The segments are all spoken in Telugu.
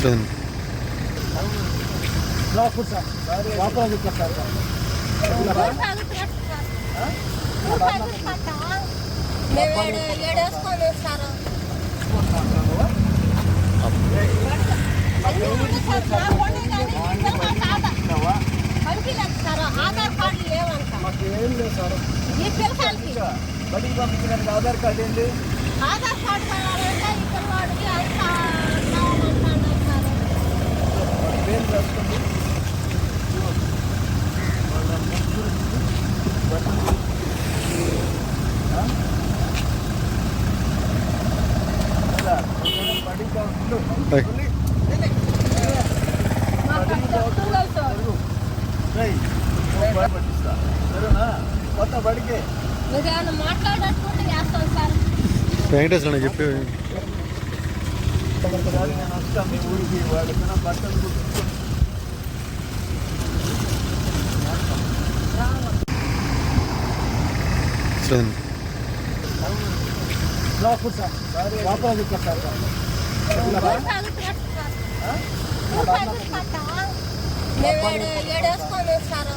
చూడండి. ఆధార్ కార్డు లేవంట. ఏం లేదు సార్. ఈ పిల్లకాయలకి బడికి పంపించడానికి ఆధార్ కార్డు ఏంటి? ఆధార్ కార్డు కావాలంటే ఈ పిల్లవాడికి అంత కావాలంటున్నారు సార్. పేరు రాసుకోండి. వాళ్ళ ముగ్గురు బట్టలు బడికి పట్టిస్తా సరేనా? కొత్త బడికి మీరేమైనా మాట్లాడేసుకుంటే చేస్తాం సార్. వెంకటేశ్వర చెప్పి నేను వస్తాను మీ ఊరికి. వాళ్ళకి బట్టలు కుట్టించుకో. చూడండి. మేము ఏడేసుకొని సార్.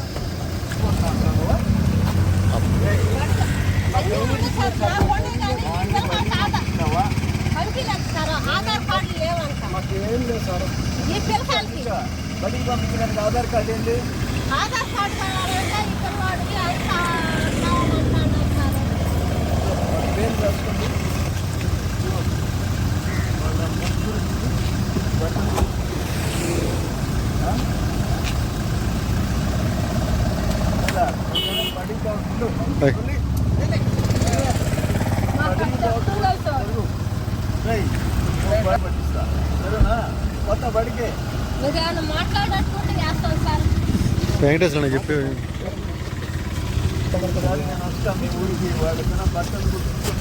ఆధార్ కార్డు లేవంట. ఏం లేదు సార్. ఈ పిల్లకాయలకి బడికి పంపించడానికి ఆధార్ కార్డు ఏంటి? ఆధార్ కార్డు కావాలంటే ఈ పిల్లవాడికి అంత కావాలంటున్నారు సార్. పేరు రాసుకోండి. వాళ్ళ ముగ్గురు బట్టలు పట్టిస్తా సరేనా? కొత్త బడికి మీరేమైనా మాట్లాడేసుకుంటే చేస్తాం సార్. వెంకటేశ్వర చెప్పి నేను వస్తాను మీ ఊరికి. వాళ్ళకి బట్టలు కుట్టించుకో.